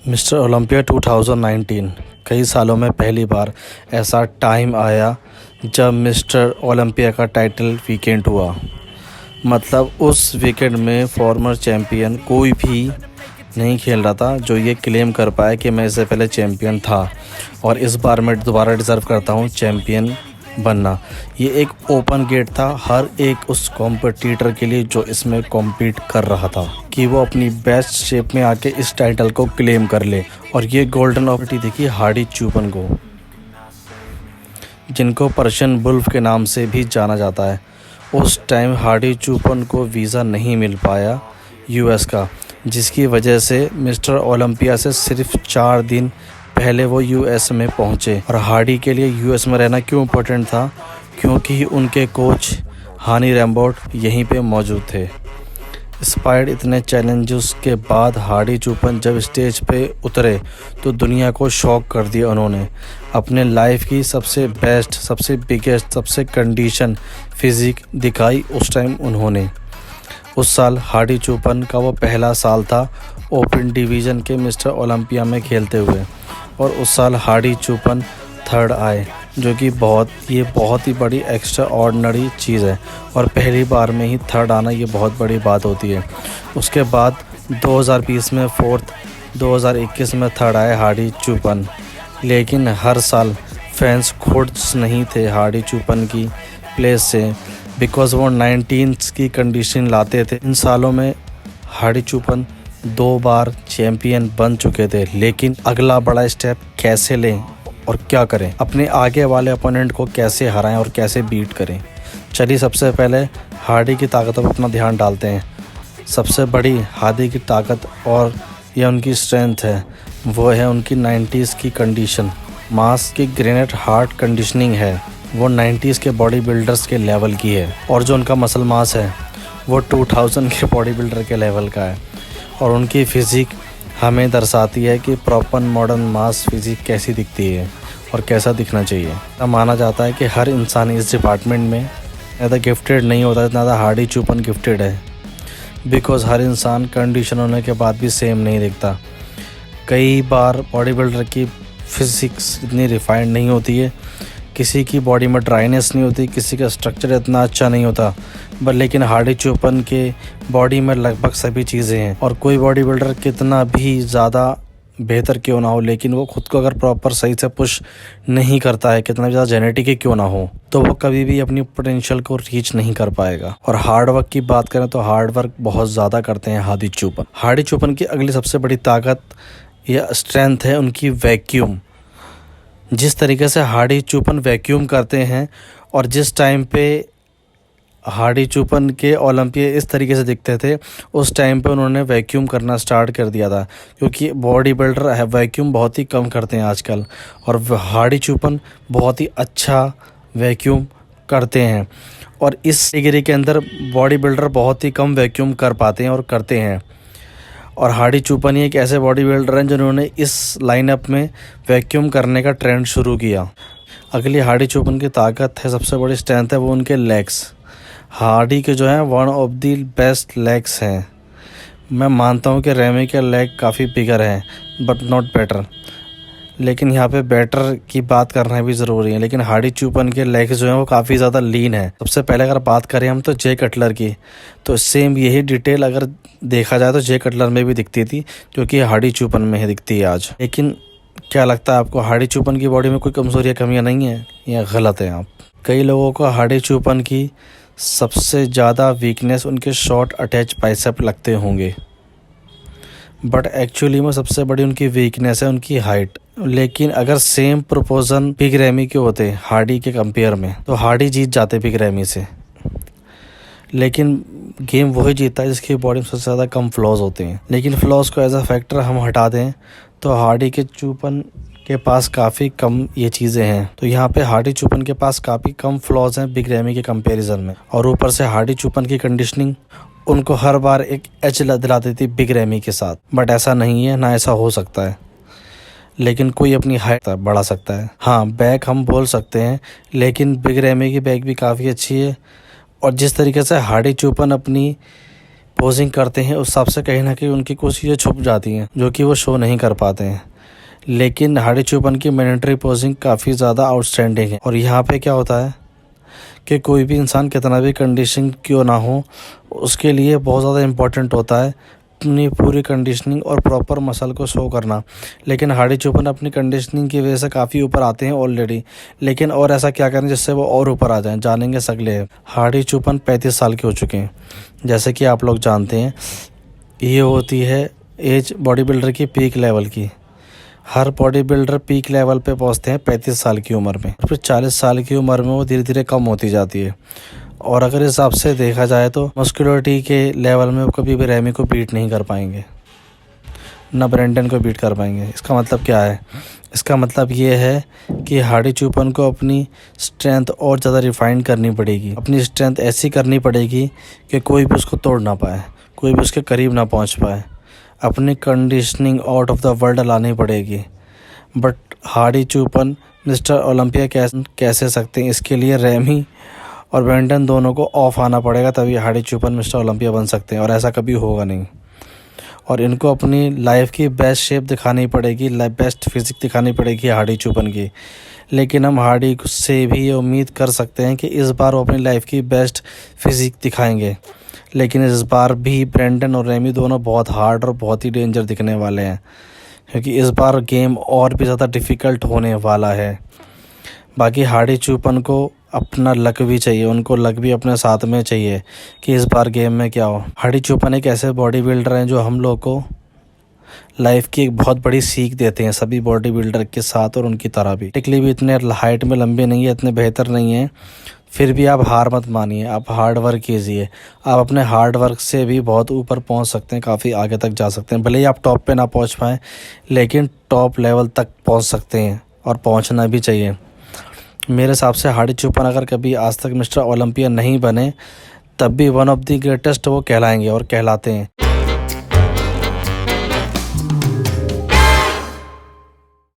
Mister Olympia 2019 कई सालों में पहली बार ऐसा टाइम आया जब मिस्टर ओलंपिया का टाइटल वीकेंड हुआ। मतलब उस वीकेंड में फॉर्मर चैम्पियन कोई भी नहीं खेल रहा था जो ये क्लेम कर पाए कि मैं इससे पहले चैम्पियन था और इस बार मैं दोबारा डिज़र्व करता हूँ चैम्पियन बनना। ये एक ओपन गेट था हर एक उस कॉम्पिटिटर के लिए जो इसमें कॉम्पीट कर रहा था कि वो अपनी बेस्ट शेप में आके इस टाइटल को क्लेम कर ले। और ये गोल्डन अपॉर्चुनिटी देखी हार्डी चूपन को, जिनको पर्शियन बुल्फ के नाम से भी जाना जाता है। उस टाइम हार्डी चूपन को वीज़ा नहीं मिल पाया यूएस का, जिसकी वजह से मिस्टर ओलंपिया से सिर्फ 4 दिन पहले वो यूएस में पहुंचे। और हार्डी के लिए यूएस में रहना क्यों इम्पोर्टेंट था? क्योंकि उनके कोच हानी रैम्बोट यहीं पे मौजूद थे। स्पाइड इतने चैलेंजेस के बाद हार्डी चूपन जब स्टेज पे उतरे तो दुनिया को शॉक कर दिया उन्होंने। अपने लाइफ की सबसे बेस्ट, सबसे बिगेस्ट, सबसे कंडीशन फिजिक दिखाई उस टाइम उन्होंने। उस साल हार्डी चूपन का वो पहला साल था ओपन डिवीज़न के मिस्टर ओलंपिया में खेलते हुए, और उस साल हार्डी चूपन थर्ड आए, जो कि बहुत ही बड़ी एक्स्ट्रा ऑर्डिनरी चीज़ है। और पहली बार में ही थर्ड आना ये बहुत बड़ी बात होती है। उसके बाद 2020 में फोर्थ, 2021 में थर्ड आए हार्डी चूपन। लेकिन हर साल फैंस खुश नहीं थे हार्डी चूपन की प्लेस से, बिकॉज़ वो 19 की कंडीशन लाते थे। इन सालों में हार्डी चूपन 2 बार चैम्पियन बन चुके थे, लेकिन अगला बड़ा स्टेप कैसे लें और क्या करें, अपने आगे वाले ओपोनेंट को कैसे हराएं और कैसे बीट करें। चलिए सबसे पहले हार्डी की ताकतों पर अपना ध्यान डालते हैं। सबसे बड़ी हार्डी की ताकत और यह उनकी स्ट्रेंथ है, वो है उनकी 90s की कंडीशन। मास की ग्रेनेड हार्ट कंडीशनिंग है, वो 90s के बॉडी बिल्डर्स के लेवल की है। और जो उनका मसल मास है वो 2000 के बॉडी बिल्डर के लेवल का है। और उनकी फ़िज़िक हमें दर्शाती है कि प्रॉपर मॉडर्न मास फिज़िक कैसी दिखती है और कैसा दिखना चाहिए। ऐसा माना जाता है कि हर इंसान इस डिपार्टमेंट में ज़्यादा गिफ्टेड नहीं होता जितना ज़्यादा हार्डी चूपन गिफ्टेड है, बिकॉज़ हर इंसान कंडीशन होने के बाद भी सेम नहीं दिखता। कई बार बॉडी बिल्डर की फिज़िक्स इतनी रिफाइंड नहीं होती है, किसी की बॉडी में ड्राइनेस नहीं होती, किसी का स्ट्रक्चर इतना अच्छा नहीं होता, बट लेकिन हार्डी चूपन के बॉडी में लगभग सभी चीज़ें हैं। और कोई बॉडी बिल्डर कितना भी ज़्यादा बेहतर क्यों ना हो, लेकिन वो खुद को अगर प्रॉपर सही से पुश नहीं करता है, कितना भी ज़्यादा जेनेटिक ही क्यों ना हो, तो वो कभी भी अपनी पोटेंशियल को रीच नहीं कर पाएगा। और हार्ड वर्क की बात करें तो हार्ड वर्क बहुत ज़्यादा करते हैं हार्डी चूपन। हार्डी चूपन की अगली सबसे बड़ी ताकत या स्ट्रेंथ है उनकी वैक्यूम। जिस तरीके से हार्डी चूपन वैक्यूम करते हैं, और जिस टाइम पे हार्डी चूपन के ओलंपिया इस तरीके से दिखते थे, उस टाइम पे उन्होंने वैक्यूम करना स्टार्ट कर दिया था, क्योंकि बॉडी बिल्डर है वैक्यूम बहुत ही कम करते हैं आजकल, और हार्डी चूपन बहुत ही अच्छा वैक्यूम करते हैं। और इस डिग्री के अंदर बॉडी बिल्डर बहुत ही कम वैक्यूम कर पाते हैं और करते हैं। और हार्डी चूपन ही एक ऐसे बॉडी बिल्डर हैं जिन्होंने इस लाइनअप में वैक्यूम करने का ट्रेंड शुरू किया। अगली हार्डी चूपन की ताकत है, सबसे बड़ी स्ट्रेंथ है, वो उनके लेग्स। हार्डी के जो हैं one of the best legs हैं। मैं मानता हूँ कि रेमी के लेग काफ़ी बिगर हैं, बट नॉट बेटर, लेकिन यहाँ पे बेटर की बात करना भी ज़रूरी है। लेकिन हार्डी चूपन के लेग्स जो हैं वो काफ़ी ज़्यादा लीन है। सबसे पहले अगर बात करें हम तो जे कटलर की, तो सेम यही डिटेल अगर देखा जाए तो जे कटलर में भी दिखती थी, जो कि हार्डी चूपन में ही दिखती है आज। लेकिन क्या लगता है आपको, हार्डी चूपन की बॉडी में कोई कमज़ोरी या कमियाँ नहीं है, या गलत है आप? कई लोगों को हार्डी चूपन की सबसे ज़्यादा वीकनेस उनके शॉर्ट अटैच बाइसेप लगते होंगे, बट एक्चुअली में सबसे बड़ी उनकी वीकनेस है उनकी हाइट। लेकिन अगर सेम प्रोपोर्शन बिग रैमी के होते हार्डी के कंपेयर में, तो हार्डी जीत जाते बिग रैमी से। लेकिन गेम वही जीतता है जिसकी बॉडी में सबसे ज़्यादा कम फ्लॉज होते हैं। लेकिन फ्लॉज को एज अ फैक्टर हम हटा दें तो हार्डी के चूपन के पास काफ़ी कम ये चीज़ें हैं। तो यहाँ पे हार्डी चूपन के पास काफ़ी कम फ्लॉज हैं बिग रैमी के कंपैरिजन में। और ऊपर से हार्डी चूपन की कंडीशनिंग उनको हर बार एक एज दिला देती बिग रैमी के साथ, बट ऐसा नहीं है, ना ऐसा हो सकता है। लेकिन कोई अपनी हाइट बढ़ा सकता है। हाँ, बैक हम बोल सकते हैं, लेकिन बिग रैमी की बैक भी काफ़ी अच्छी है। और जिस तरीके से हार्डी चूपन अपनी पोजिंग करते हैं उस हिसाब से कहीं ना कहीं उनकी कुछ चीज़ें छुप जाती हैं जो कि वो शो नहीं कर पाते हैं। लेकिन हार्डी चुपन की मैंडेटरी पोजिंग काफ़ी ज़्यादा आउटस्टैंडिंग है। और यहाँ पे क्या होता है कि कोई भी इंसान कितना भी कंडीशनिंग क्यों ना हो, उसके लिए बहुत ज़्यादा इम्पोर्टेंट होता है अपनी पूरी कंडीशनिंग और प्रॉपर मसल को शो करना। लेकिन हार्डी चुपन अपनी कंडीशनिंग की वजह से काफ़ी ऊपर आते हैं ऑलरेडी, लेकिन और ऐसा क्या करें जिससे वो और ऊपर आ जाएं, जानेंगे सगले। हार्डी चुपन 35 साल के हो चुके हैं। जैसे कि आप लोग जानते हैं, ये होती है एज बॉडी बिल्डर की पीक लेवल की। हर बॉडी बिल्डर पीक लेवल पे पहुंचते हैं 35 साल की उम्र में, फिर 40 साल की उम्र में वो धीरे धीरे कम होती जाती है। और अगर इस हिसाब से देखा जाए तो मस्कुलरिटी के लेवल में वो कभी भी रेमी को बीट नहीं कर पाएंगे, ना ब्रेंडन को बीट कर पाएंगे। इसका मतलब क्या है? इसका मतलब ये है कि हार्डी चुपन को अपनी स्ट्रेंथ और ज़्यादा रिफाइन करनी पड़ेगी। अपनी स्ट्रेंथ ऐसी करनी पड़ेगी कि कोई भी उसको तोड़ ना पाए, कोई भी उसके करीब ना पहुंच पाए। अपनी conditioning out of the world लानी पड़ेगी। बट हार्डी चुपन मिस्टर ओलंपिया कैसे सकते हैं? इसके लिए रेमी और ब्रेंडन दोनों को ऑफ आना पड़ेगा, तभी हार्डी चुपन मिस्टर ओलंपिया बन सकते हैं, और ऐसा कभी होगा नहीं। और इनको अपनी लाइफ की बेस्ट शेप दिखानी पड़ेगी, बेस्ट फिजिक दिखानी पड़ेगी हार्डी चुपन की। लेकिन हम हार्डी से भी ये उम्मीद कर सकते हैं कि इस बार वो अपनी लाइफ की बेस्ट फिजिक दिखाएंगे। लेकिन इस बार भी ब्रेंडन और रेमी दोनों बहुत हार्ड और बहुत ही डेंजर दिखने वाले हैं, क्योंकि इस बार गेम और भी ज़्यादा डिफ़िकल्ट होने वाला है। बाकी हार्डी चुपन को अपना लक भी चाहिए, उनको लक भी अपने साथ में चाहिए कि इस बार गेम में क्या हो। हार्डी चुपन एक ऐसे बॉडी बिल्डर हैं जो हम लोग को लाइफ की एक बहुत बड़ी सीख देते हैं, सभी बॉडी बिल्डर के साथ और उनकी तरह भी। टेक्निकली भी इतने हाइट में लंबे नहीं है, इतने बेहतर नहीं है, फिर भी आप हार मत मानिए, आप हार्ड वर्क कीजिए। आप अपने हार्ड वर्क से भी बहुत ऊपर पहुंच सकते हैं, काफ़ी आगे तक जा सकते हैं। भले ही आप टॉप पे ना पहुंच पाएँ, लेकिन टॉप लेवल तक पहुंच सकते हैं, और पहुंचना भी चाहिए। मेरे हिसाब से हार्डी चुपन अगर कभी आज तक मिस्टर ओलंपिया नहीं बने, तब भी वन ऑफ द ग्रेटेस्ट वो कहलाएंगे और कहलाते हैं।